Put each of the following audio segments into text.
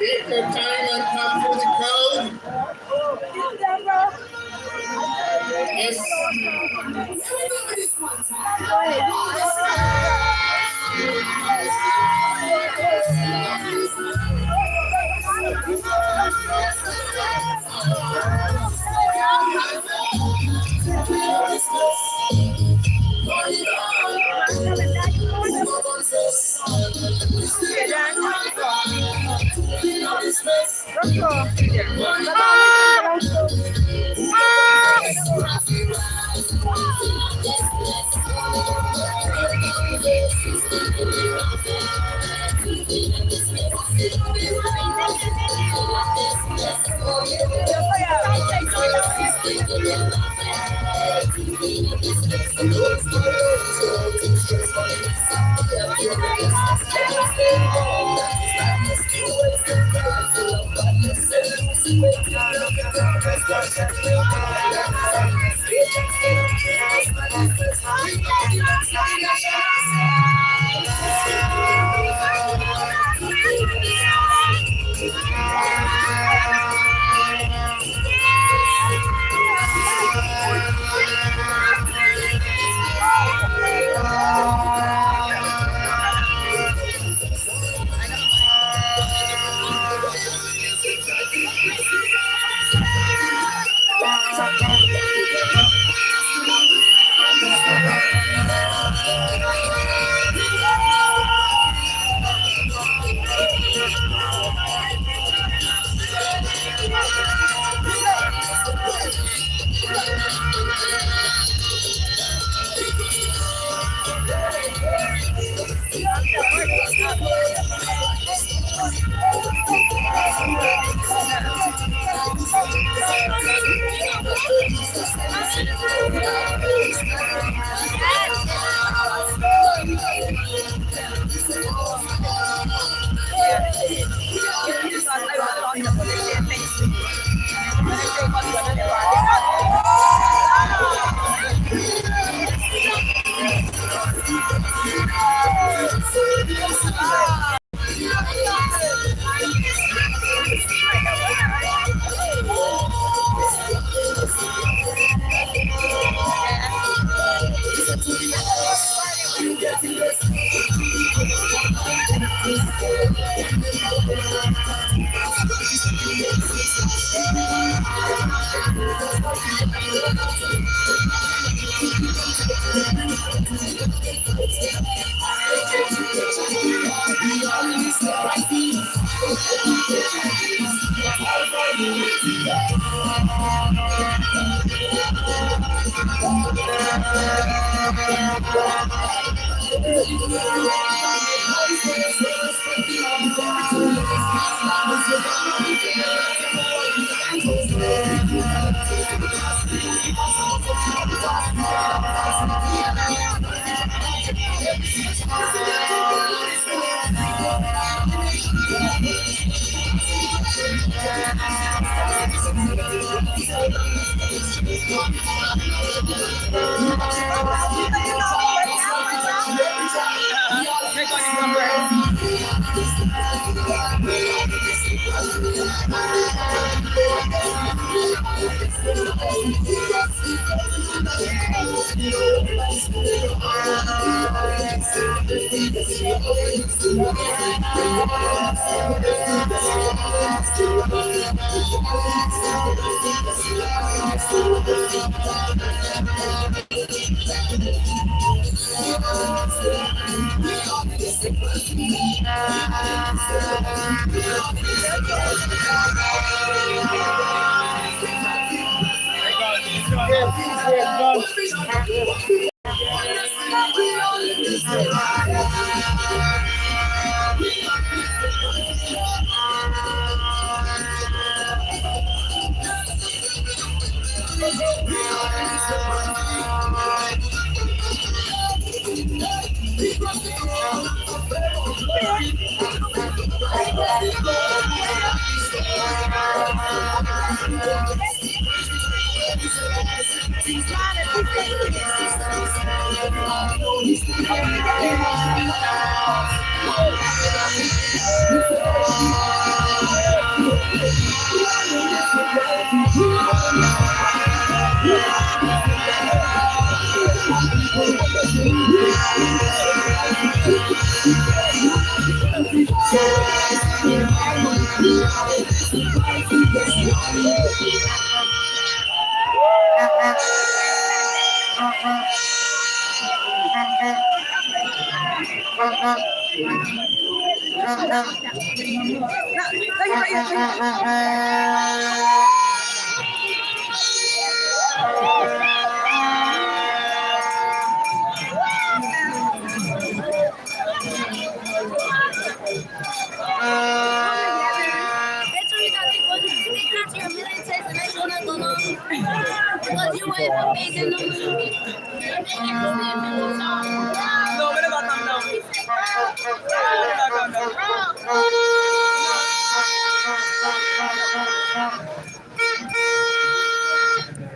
Take your time and come through the crowd. Yes.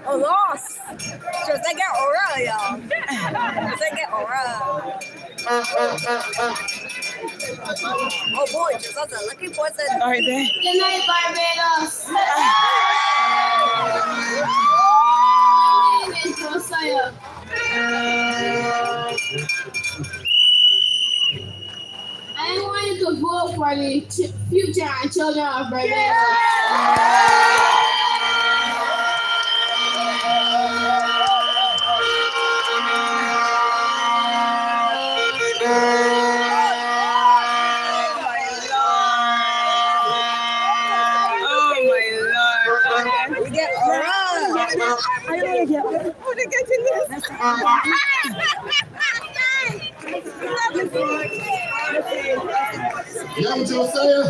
Oh, lost. Just like get aura, y'all. Just like get aura. Oh boy, just that's a lucky person. All right, then. Good night, Barbados. Josiah. I want you to vote for the future and children of Barbados. We get aura. I don't want to get this. I want to get in this. Young Josiah.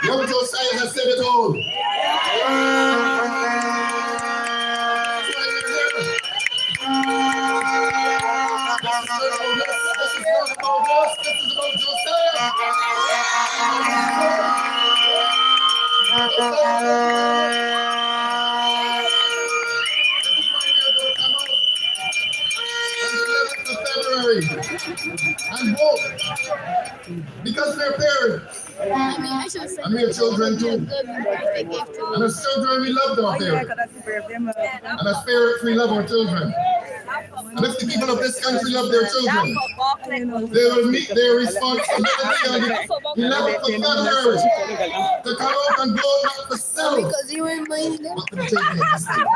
Young Josiah has said it all. That's why we're here. This is not about us. This is about Josiah. February and vote because they're parents and we have children too, and as children we love our parents, and as parents we love our children, and if the people of this country love their children, they will meet their responsibility on the 11th of February to come out and vote not for self, Because you were my but for the children of this country.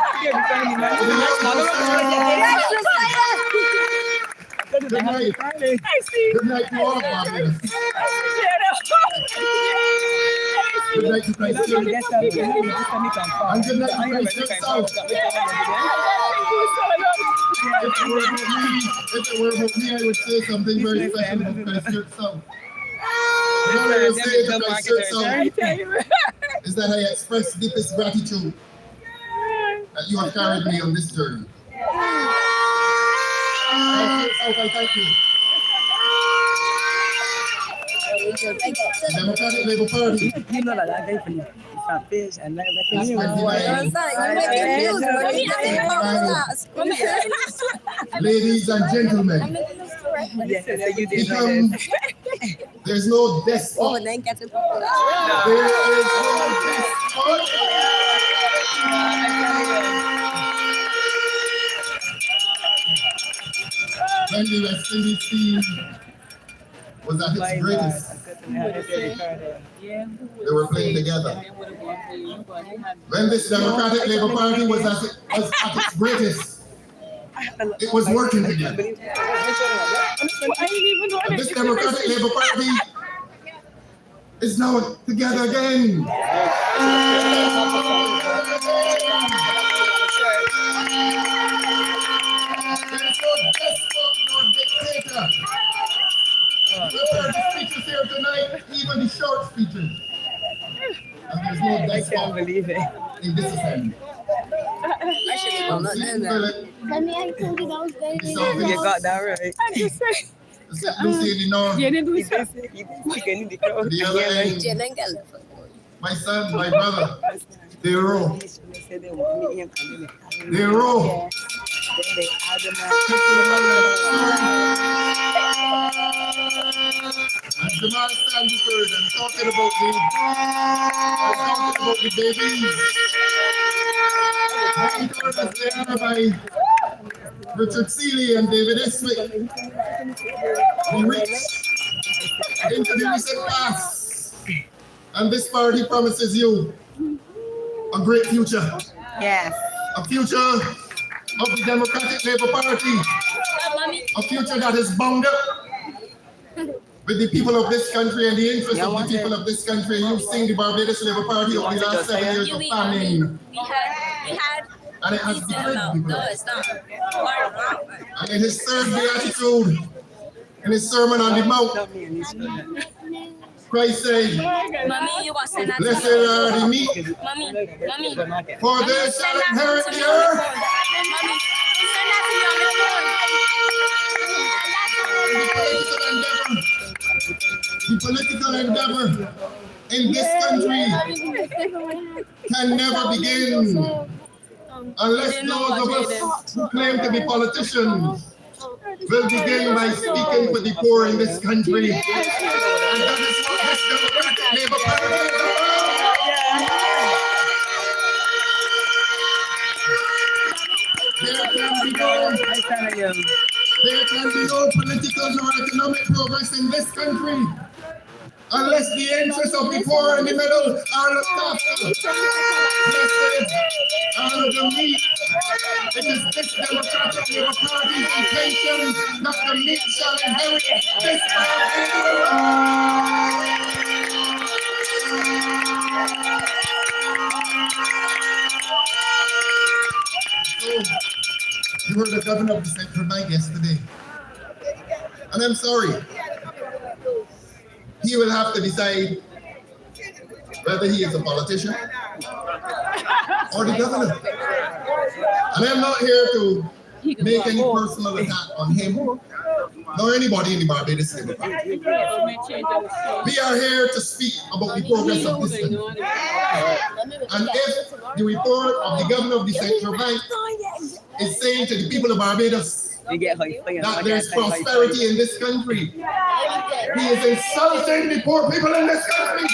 Good night. Good night to all of Barbados. Good night to Christ Church. And good night to Christ Church South. If it were about me, I would say something very special about Christ Church South. What I will say to Christ Church South is that I express deepest gratitude that you have carried me on this journey. I thank you. Democratic Labour Party. You know that I gave you some fish and everything. You Ladies and gentlemen, there's no despot. There is no despot. When the West Indies team was at its greatest, they were playing together. When this Democratic Labour Party was at its greatest, it was working together. And this Democratic Labour Party is now together again. There's no despot nor dictator. We've heard the speeches here tonight, even the short speeches. And there's no despot in this assembly. I should have not done that. You got that right. I'm just saying. Lucy in the north. The other end, my son, my brother, they row. They row. As the man stands before us, I'm talking about the babies. Monitors as they are by Richard Seeley and David Eswick. The rich into the recent past. And this party promises you a great future. Yes. A future of the Democratic Labour Party. A future that is bound up with the people of this country and the interests of the people of this country. You've seen the Barbados Labour Party over the last 7 years of famine. We had And it has divided people. no, it's not. And in his third beatitude, in his Sermon on the Mount, Christ said, Mommy, you got send that to blessed me. are the meek, Mommy, for they shall inherit the earth. Mommy, send that to me on The political endeavor in this country can never begin unless those of us who claim to be politicians will begin by speaking for the poor in this country. And that is what this Democratic Labour Party is about. There can be no political nor economic progress in this country unless the interests of the poor and the middle are looked after. Blessed are the meek. It is this Democratic Labour Party's intention that the meek shall inherit this You heard the governor of the central bank yesterday. And I'm sorry. He will have to decide whether he is a politician or the governor. And I'm not here to make any personal attack on him nor anybody in the Barbados Labour Party. We are here to speak about the progress of this country. And if the report of the governor of the central bank is saying to the people of Barbados that there's prosperity in this country, he is insulting the poor people in this country.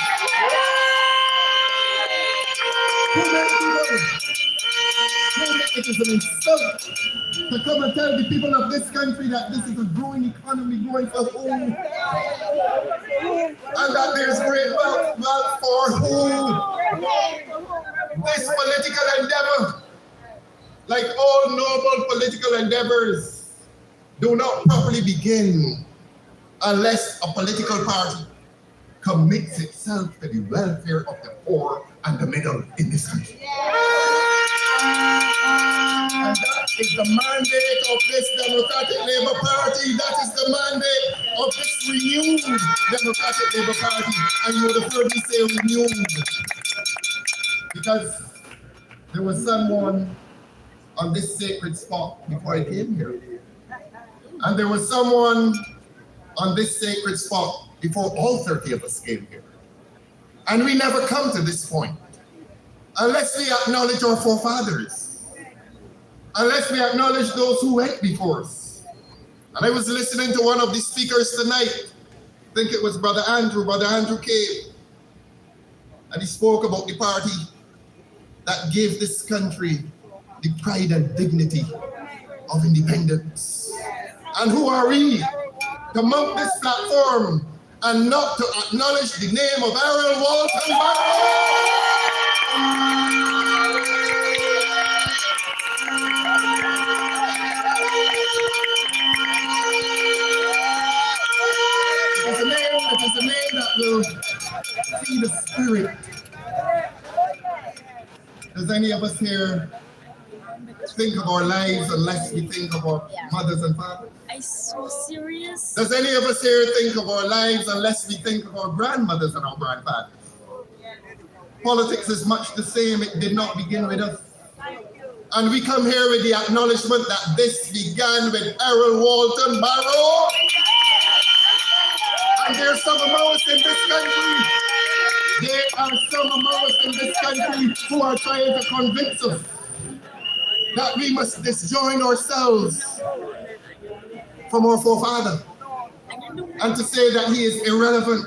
It is an insult to come and tell the people of this country that this is a growing economy, growing for whom, and that there's great wealth for whom. This political endeavor, like all noble political endeavors, do not properly begin unless a political party commits itself to the welfare of the poor and the middle in this country. And that is the mandate of this Democratic Labour Party. That is the mandate of this renewed Democratic Labour Party. And you would have heard me say renewed, because there was someone on this sacred spot before I came here. And there was someone on this sacred spot before all 30 of us came here. And we never come to this point unless we acknowledge our forefathers, unless we acknowledge those who went before us. And I was listening to one of the speakers tonight, I think it was Brother Andrew came, and he spoke about the party that gave this country the pride and dignity of independence. And who are we to mount this platform and not to acknowledge the name of Errol Walton Barrow? It is a name that will see the spirit. Does any of us here think of our lives unless we think of our mothers and fathers? I'm so serious. Does any of us here think of our lives unless we think of our grandmothers and our grandfathers? Politics is much the same. It did not begin with us. And we come here with the acknowledgement that this began with Errol Walton Barrow. And there are some among us in this country. There are some among us in this country who are trying to convince us that we must disjoin ourselves from our forefather and to say that he is irrelevant.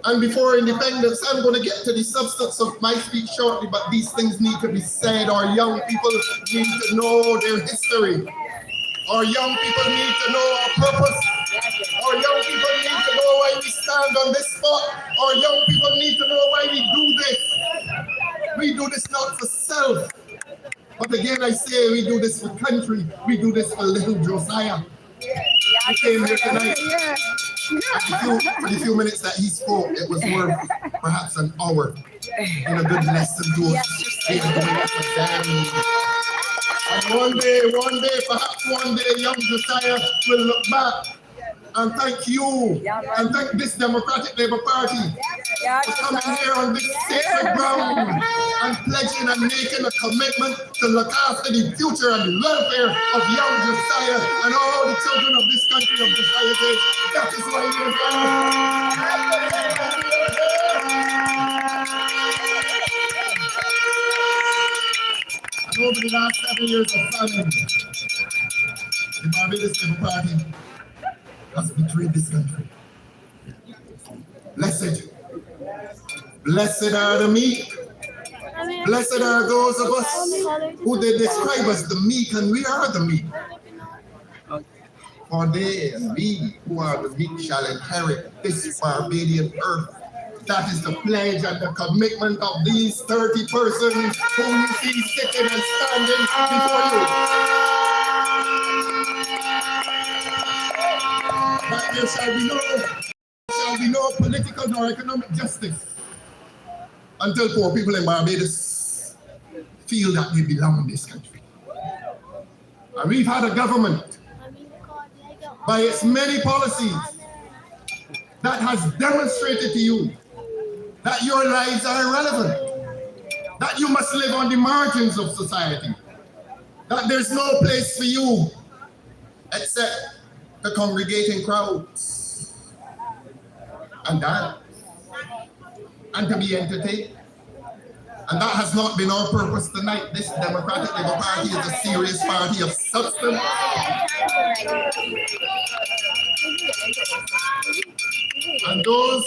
And before independence, I'm going to get to the substance of my speech shortly, but these things need to be said. Our young people need to know their history. Our young people need to know our purpose. Our young people stand on this spot. Our young people need to know why we do this. We do this not for self. But again, I say we do this for country. We do this for little Josiah. He came here tonight. For the few minutes that he spoke, it was worth perhaps an hour in a good lesson to us. And one day, perhaps one day, young Josiah will look back and thank you and thank this Democratic Labour Party for coming here on this sacred ground and pledging and making a commitment to look after the future and the welfare of young Josiah and all the children of this country of Josiah's age. That is why we are over the last 7 years of famine, the Barbados Labour Party has betrayed this country. Blessed are the meek. Blessed are those of us who they describe as the meek, and we are the meek. For they, we who are the meek, shall inherit this Barbadian earth. That is the pledge and the commitment of these 30 persons who you see sitting and standing before you. That there shall be no political nor economic justice until poor people in Barbados feel that they belong in this country. And we've had a government, by its many policies, that has demonstrated to you that your lives are irrelevant, that you must live on the margins of society, that there's no place for you except the congregating crowds and dance and to be entertained. And that has not been our purpose tonight. This Democratic Labour Party is a serious party of substance. And those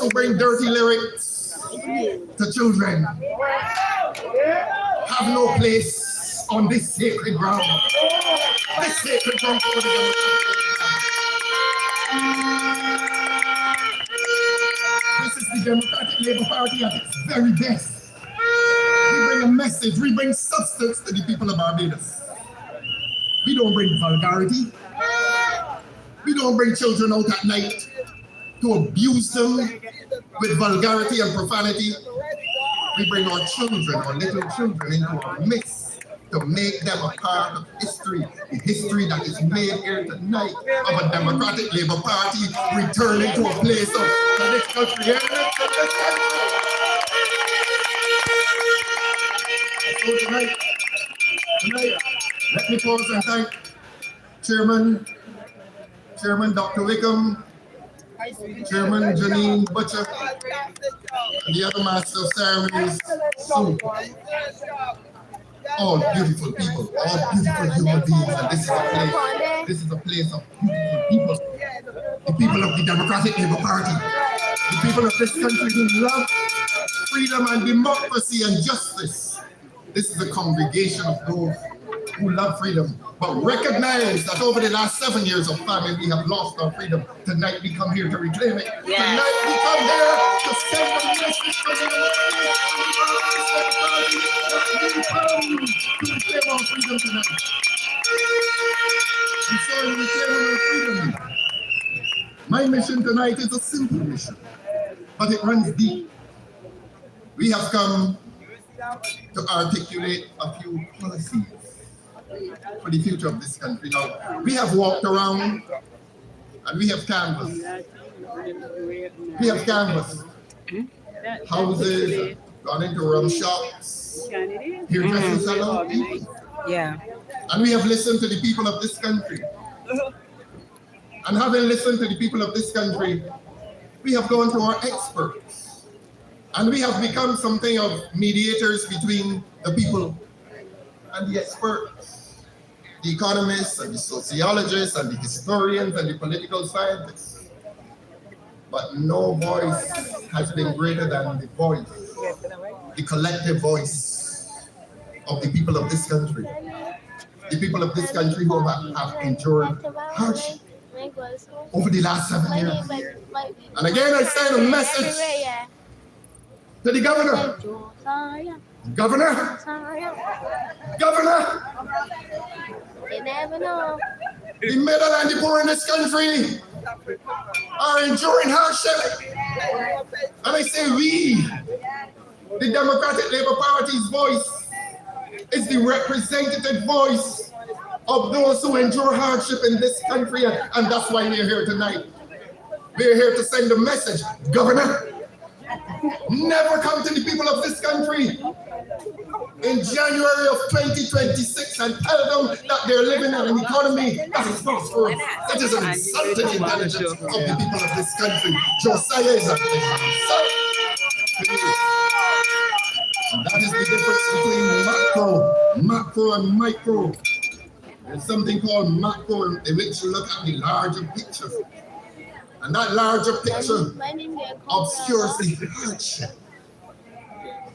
who bring dirty lyrics to children have no place on this sacred ground. This sacred ground for the Democratic. This is the Democratic Labour Party at its very best. We bring a message, we bring substance to the people of Barbados. We don't bring vulgarity. We don't bring children out at night to abuse them with vulgarity and profanity. We bring our children, our little children, into our midst to make them a part of history, the history that is made here tonight of a Democratic Labour Party returning to a place of political preeminence in this country. So tonight, let me pause and thank Chairman Dr. Wickham, Chairman Janine Butcher, and the other Master of Ceremonies, Sue. All beautiful people, all beautiful human beings, and this is a place of beautiful people. The people of the Democratic Labour Party, the people of this country who love freedom and democracy and justice. This is a congregation of those who love freedom, but recognize that over the last 7 years of famine, we have lost our freedom. Tonight we come here to reclaim it. Yes. Tonight we come here to send a message to the we come to reclaim our freedom tonight. And so in reclaiming our freedom, my mission tonight is a simple mission, but it runs deep. We have come to articulate a few policies for the future of this country. Now, we have walked around and we have canvassed. We have canvassed houses, gone into rum shops, hairdressing salons. Yeah. And we have listened to the people of this country. And having listened to the people of this country, we have gone to our experts. And we have become something of mediators between the people and the experts, the economists and the sociologists and the historians and the political scientists. But no voice has been greater than the voice, the collective voice of the people of this country. The people of this country who have endured hardship. over the last 7 years. And again, I send a message to the governor. Governor! You never know. The middle and the poor in this country are enduring hardship. And I say we, the Democratic Labour Party's voice, is the representative voice of those who endure hardship in this country, and that's why we're here tonight. We're here to send a message. Governor, never come to the people of this country in January of 2026 and tell them that they're living in an economy that is prosperous. That is an insult to the intelligence of the people of this country. Josiah is an insult to you. And that is the difference between macro and micro. There's something called macro in which you look at the larger picture. And that larger picture obscures the hardship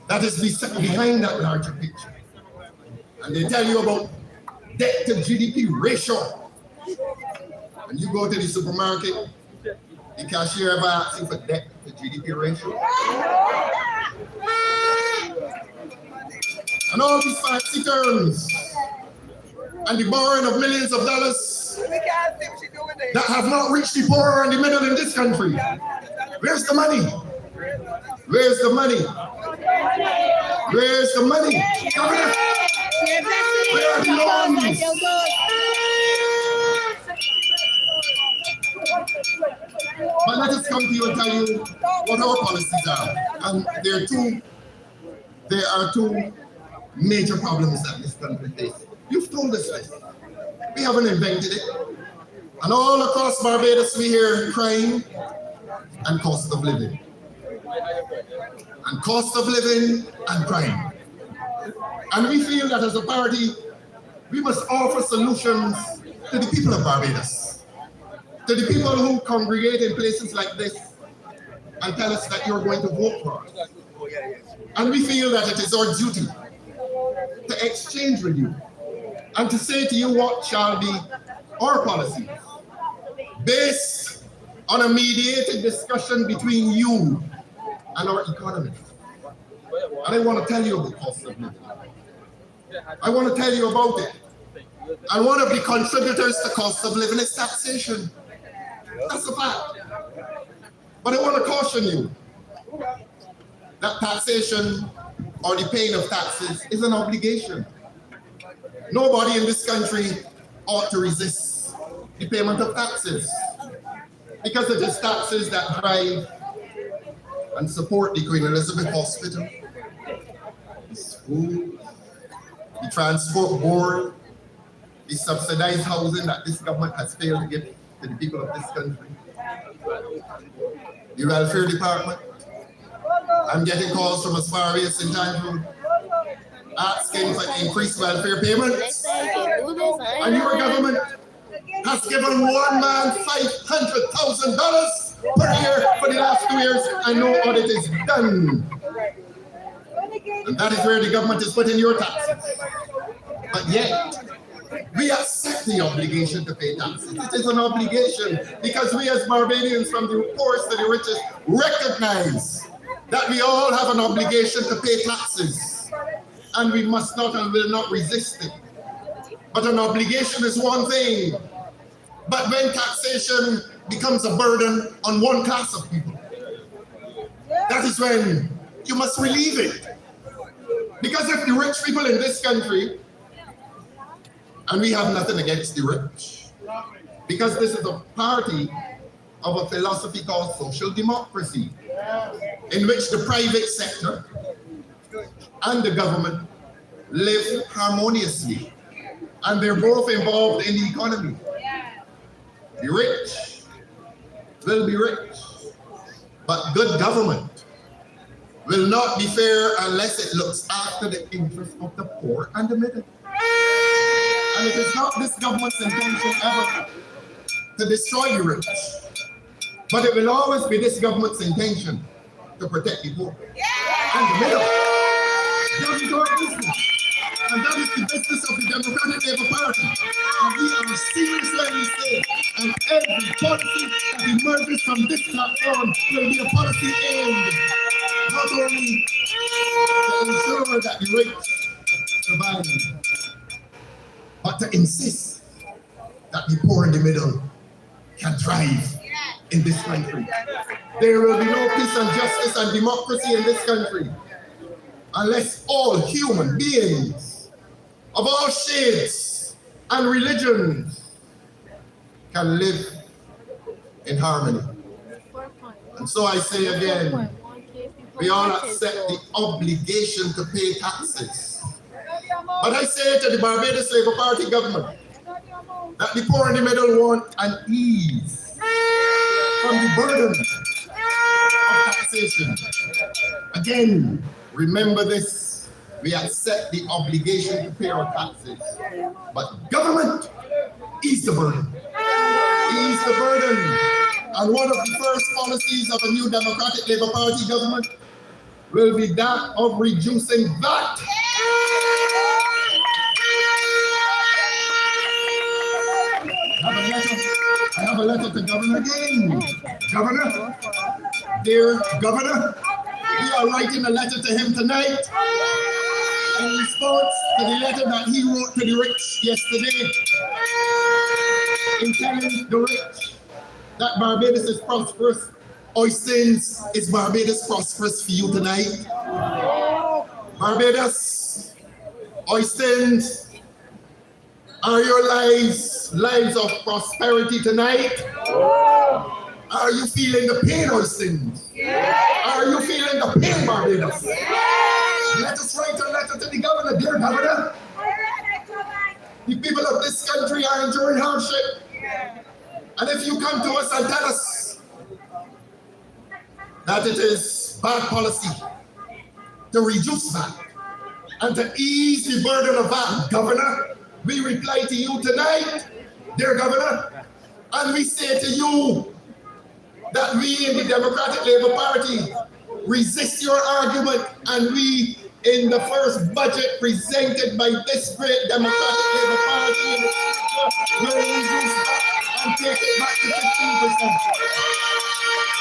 that is behind that larger picture. And they tell you about debt to GDP ratio. When you go to the supermarket, the cashier ever asks you for debt to GDP ratio? And all these fancy terms and the borrowing of millions of dollars that have not reached the poor and the middle in this country. Where's the money? Where's the money? Where's the money? Governor, where are the loans? But let us come to you and tell you what our policies are. And there are two major problems that this country faces. You've told us this. We haven't invented it. And all across Barbados we hear crime and cost of living. And cost of living and crime. And we feel that as a party, we must offer solutions to the people of Barbados. To the people who congregate in places like this and tell us that you're going to vote for us. And we feel that it is our duty to exchange with you and to say to you what shall be our policies based on a mediated discussion between you and our economists. And I want to tell you about cost of living. I want to tell you about it. And one of the contributors to cost of living is taxation. That's a fact. But I want to caution you that taxation or the paying of taxes is an obligation. Nobody in this country ought to resist the payment of taxes, because it is taxes that drive and support the Queen Elizabeth Hospital, the school, the transport board, the subsidized housing that this government has failed to give to the people of this country, the welfare department. I'm getting calls from as far as in time asking for increased welfare payments. And your government has given one man $500,000 per year for the last 2 years, and no audit is done. And that is where the government is putting your taxes. But yet, we accept the obligation to pay taxes. It is an obligation because we as Barbadians, from the poorest to the richest, recognize that we all have an obligation to pay taxes. And we must not and will not resist it. But an obligation is one thing. But when taxation becomes a burden on one class of people, that is when you must relieve it. Because if the rich people in this country, and we have nothing against the rich, because this is a party of a philosophy called social democracy, in which the private sector and the government live harmoniously, and they're both involved in the economy. The rich will be rich, but good government will not be fair unless it looks after the interests of the poor and the middle. And it is not this government's intention ever to destroy the rich, but it will always be this government's intention to protect the poor and the middle. That is our business. And that is the business of the Democratic Labour Party. And we are serious when we say, and every policy that emerges from this platform will be a policy aimed not only to ensure that the rich survive, but to insist that the poor in the middle can thrive in this country. There will be no peace and justice and democracy in this country unless all human beings of all shades and religions can live in harmony. And so I say again, we all accept the obligation to pay taxes. But I say to the Barbados Labour Party government that the poor in the middle want an ease from the burden of taxation. Again, remember this, we accept the obligation to pay our taxes, but government ease the burden. Ease the burden. And one of the first policies of a new Democratic Labour Party government will be that of reducing VAT. I have a letter to Governor again. Governor, dear Governor, we are writing a letter to him tonight in response to the letter that he wrote to the rich yesterday, in telling the rich that Barbados is prosperous. Oistins, is Barbados prosperous for you tonight? Barbados, Oistins, are your lives of prosperity tonight? Are you feeling the pain, Oistins? Are you feeling the pain, Barbados? Let us write a letter to the governor, dear Governor. The people of this country are enduring hardship. And if you come to us and tell us that it is bad policy to reduce VAT and to ease the burden of VAT, Governor, we reply to you tonight, dear Governor, and we say to you that we in the Democratic Labour Party resist your argument, and we in the first budget presented by this great Democratic Labour Party will reduce VAT and take it back to 15%.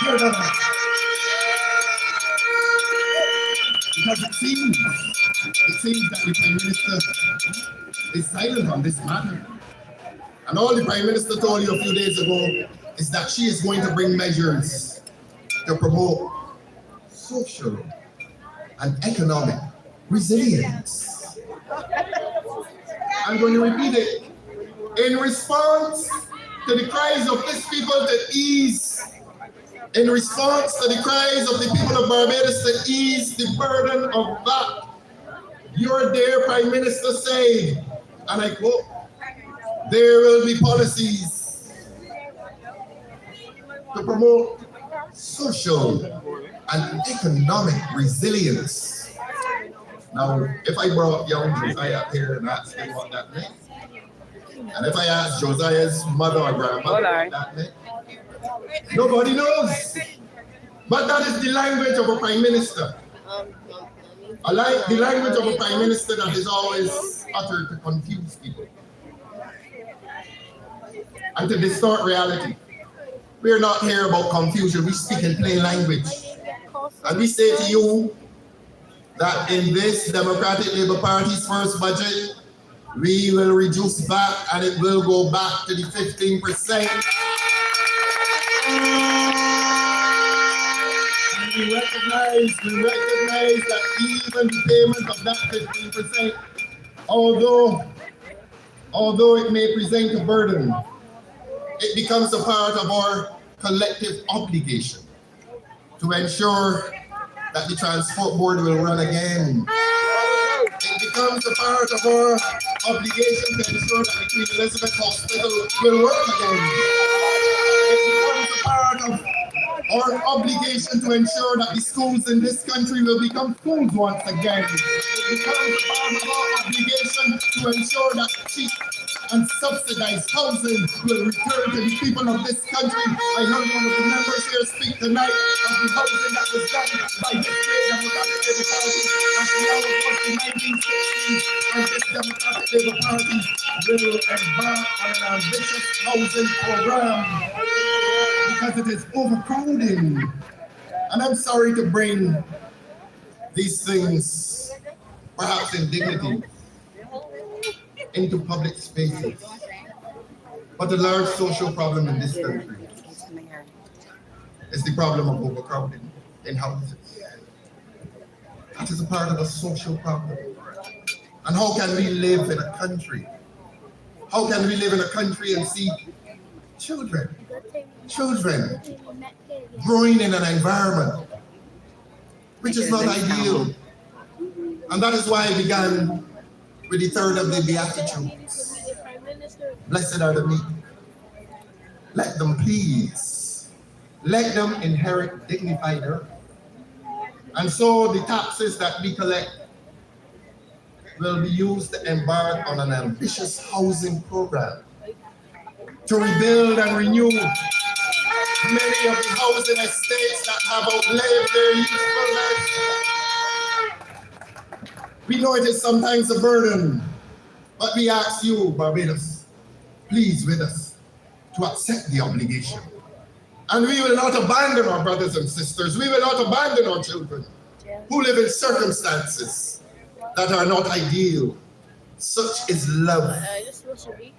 Dear Governor, because it seems that the Prime Minister is silent on this matter. And all the Prime Minister told you a few days ago is that she is going to bring measures to promote social and economic resilience. I'm going to repeat it. In response to the cries of these people to ease, in response to the cries of the people of Barbados to ease the burden of VAT, your dear Prime Minister said, and I quote, there will be policies to promote social and economic resilience. Now, if I brought young Josiah up here and asked him what that meant, and if I asked Josiah's mother or grandmother what that meant, nobody knows. But that is the language of a Prime Minister. The language of a Prime Minister that is always uttered to confuse people and to distort reality. We're not here about confusion, we speak in plain language. And we say to you that in this Democratic Labour Party's first budget, we will reduce VAT and it will go back to the 15%. And we recognize that even the payment of that 15%, although it may present a burden, it becomes a part of our collective obligation to ensure that the Transport Board will run again. It becomes a part of our obligation to ensure that the Queen Elizabeth Hospital will work again. It becomes a part of our obligation to ensure that the schools in this country will become schools once again. It becomes a part of our obligation to ensure that and subsidized housing will return to the people of this country. I heard one of the members here speak tonight of the housing that was done by this great Democratic Labour Party as the hour was the 1960s, and this Democratic Labour Party will embark on an ambitious housing program because it is overcrowding. And I'm sorry to bring these things, perhaps indignity, into public spaces. But the large social problem in this country is the problem of overcrowding in houses. That is a part of a social problem. And how can we live in a country? How can we live in a country and see children growing in an environment which is not ideal? And that is why I began with the third of the Beatitudes. Blessed are the meek. Let them please. Let them inherit dignified earth. And so the taxes that we collect will be used to embark on an ambitious housing program to rebuild and renew many of the housing estates that have outlived their usefulness. We know it is sometimes a burden, but we ask you, Barbados, please with us to accept the obligation. And we will not abandon our brothers and sisters. We will not abandon our children who live in circumstances that are not ideal. Such is love.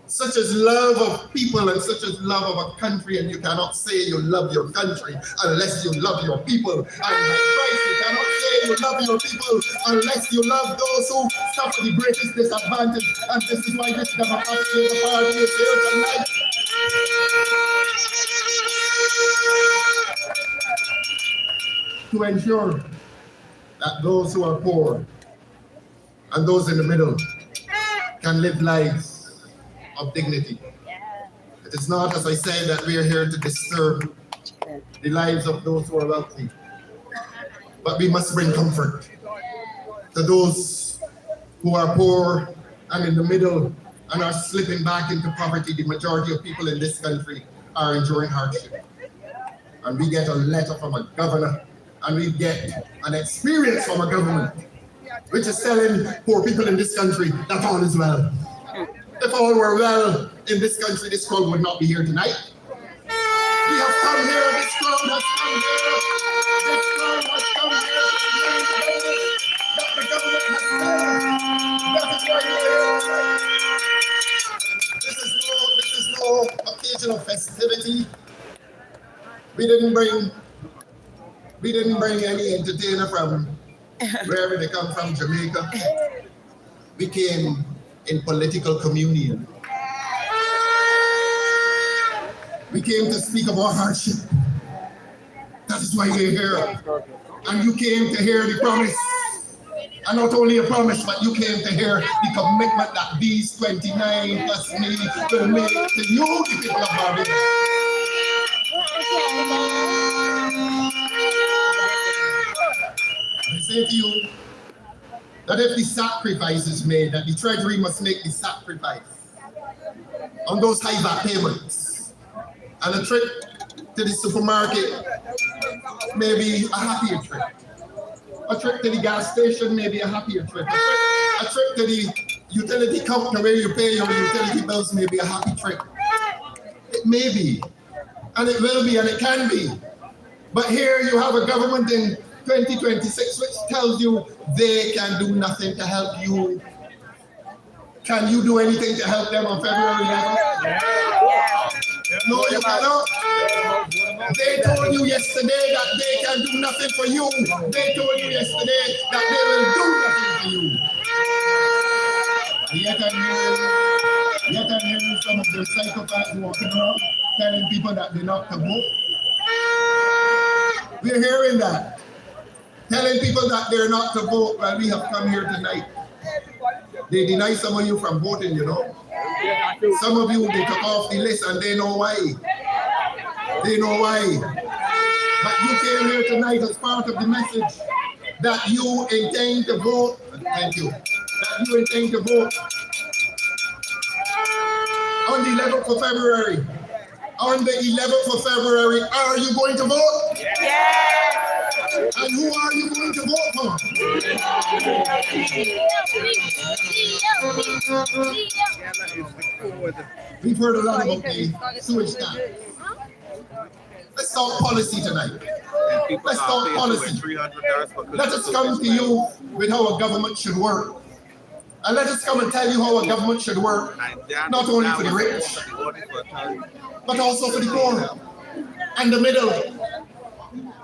Such is love of people and such is love of a country, and you cannot say you love your country unless you love your people. And like Christ, you cannot say you love your people unless you love those who suffer the greatest disadvantage. And this is why this Democratic Labour Party is here tonight. To ensure that those who are poor and those in the middle can live lives of dignity. It is not, as I said, that we are here to disturb the lives of those who are wealthy, but we must bring comfort to those who are poor and in the middle and are slipping back into poverty. The majority of people in this country are enduring hardship. And we get a letter from a governor, and we get an experience from a government which is telling poor people in this country that all is well. If all were well in this country, this crowd would not be here tonight. We have come here, this crowd has come here, this crowd has come here that the government has done. That is why this is no occasion of festivity. We didn't bring any entertainer from wherever they come from, Jamaica. We came in political communion. We came to speak of our hardship. That is why we're here. And you came to hear the promise. And not only a promise, but you came to hear the commitment that these 29 plus me will make to you, the people of Barbados. I say to you that if the sacrifice is made, that the Treasury must make the sacrifice on those high VAT payments, and a trip to the supermarket may be a happier trip. A trip to the gas station may be a happier trip. A trip to the utility company where you pay your utility bills may be a happy trip. It may be, and it will be, and it can be. But here you have a government in 2026 which tells you they can do nothing to help you. Can you do anything to help them on February 11th? No, you cannot. They told you yesterday that they can do nothing for you. They told you yesterday that they will do nothing for you. Yet I'm hearing some of the psychopaths walking around telling people that they're not to vote. We're hearing that. Telling people that they're not to vote while we have come here tonight. They deny some of you from voting, you know. Some of you, they took off the list and they know why. They know why. But you came here tonight as part of the message that you intend to vote. Thank you. That you intend to vote On the 11th of February. On the 11th of February, are you going to vote? Yes. And who are you going to vote for? We've heard a lot about the sewage tax. Let's talk policy tonight. Let's talk policy. Let us come to you with how a government should work. And let us come and tell you how a government should work, not only for the rich, but also for the poor and the middle.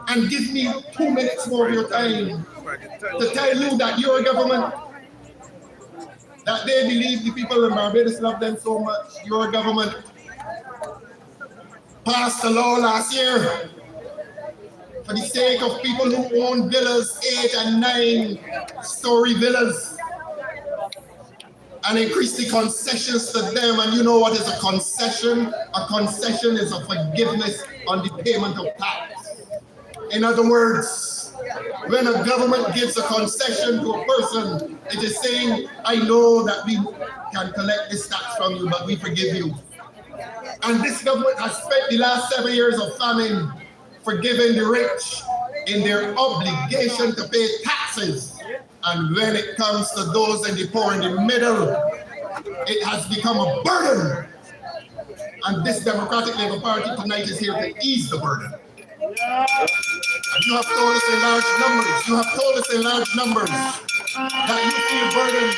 And give me 2 minutes more of your time to tell you that your government, that they believe the people in Barbados love them so much. Your government passed a law last year for the sake of people who own villas, 8 and 9-story villas, and increase the concessions to them. And you know what is a concession? A concession is a forgiveness on the payment of tax. In other words, when a government gives a concession to a person, it is saying, I know that we can collect this tax from you, but we forgive you. And this government has spent the last 7 years of famine forgiving the rich in their obligation to pay taxes. And when it comes to those in the poor in the middle, it has become a burden. And this Democratic Labour Party tonight is here to ease the burden. And you have told us in large numbers, that you feel burdened,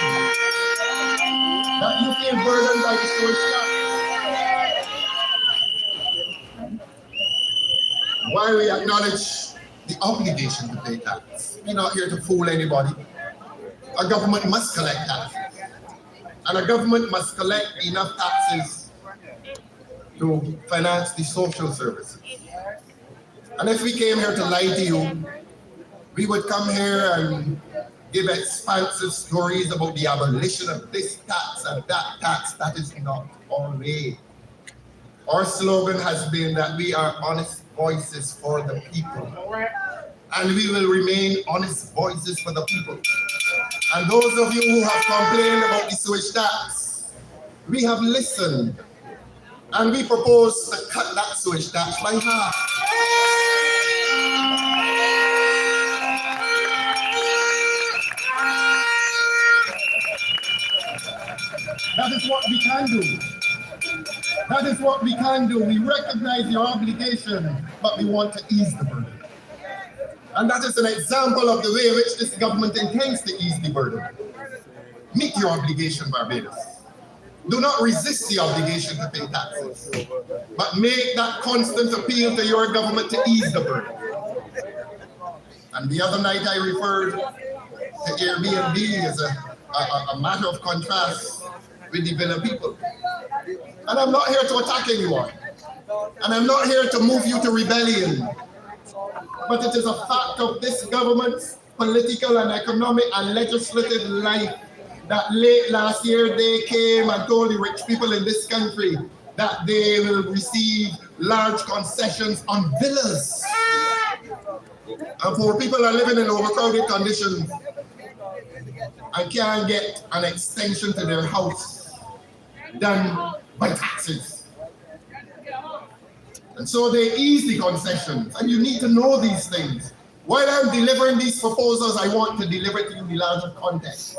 by the sewage tax. While we acknowledge the obligation to pay tax, we're not here to fool anybody. A government must collect taxes. And a government must collect enough taxes to finance the social services. And if we came here to lie to you, we would come here and give expansive stories about the abolition of this tax and that tax. That is not our way. Our slogan has been that we are honest voices for the people. And we will remain honest voices for the people. And those of you who have complained about the sewage tax, we have listened. And we propose to cut that sewage tax by half. That is what we can do. That is what we can do. We recognize your obligation, but we want to ease the burden. And that is an example of the way in which this government intends to ease the burden. Meet your obligation, Barbados. Do not resist the obligation to pay taxes, but make that constant appeal to your government to ease the burden. And the other night I referred to Airbnb as a matter of contrast with the villa people. And I'm not here to attack anyone. And I'm not here to move you to rebellion. But it is a fact of this government's political and economic and legislative life that late last year they came and told the rich people in this country that they will receive large concessions on villas. And poor people are living in overcrowded conditions and can't get an extension to their house done by taxes. And so they ease the concessions, and you need to know these things. While I'm delivering these proposals, I want to deliver to you the larger context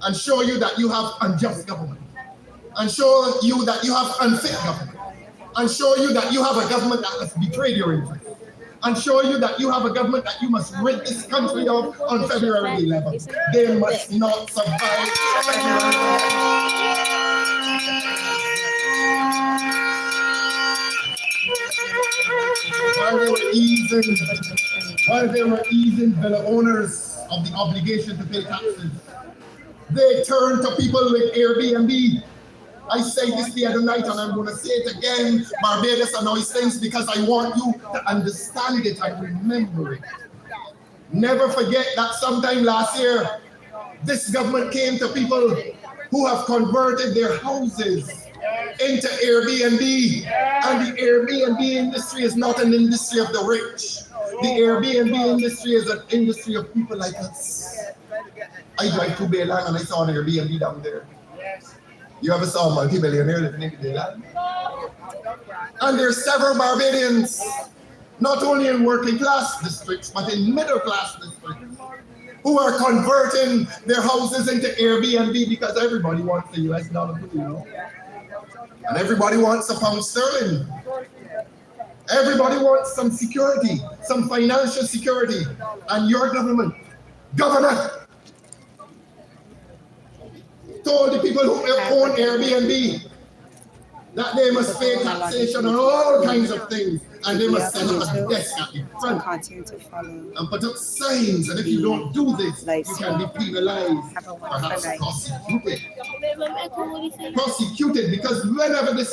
and show you that you have unjust government, and show you that you have unfit government, and show you that you have a government that has betrayed your interests, and show you that you have a government that you must rid this country of on February 11th. They must not survive February 11th. While they were easing the owners of the obligation to pay taxes, they turned to people with Airbnb. I said this the other night, and I'm going to say it again, Barbados and Oistins, because I want you to understand it and remember it. Never forget that sometime last year, this government came to people who have converted their houses into Airbnb. And the Airbnb industry is not an industry of the rich. The Airbnb industry is an industry of people like us. I drive to Bayland and I saw an Airbnb down there. You ever saw a multi-billionaire living in the land? And there's several Barbadians, not only in working class districts, but in middle class districts, who are converting their houses into Airbnb because everybody wants the US dollar, you know? And everybody wants a pound sterling. Everybody wants some security, some financial security. And your government told the people who own Airbnb that they must pay taxation on all kinds of things, and they must set up a desk at the front and put up signs, and if you don't do this, you can be penalized, perhaps prosecuted. Prosecuted, because whenever this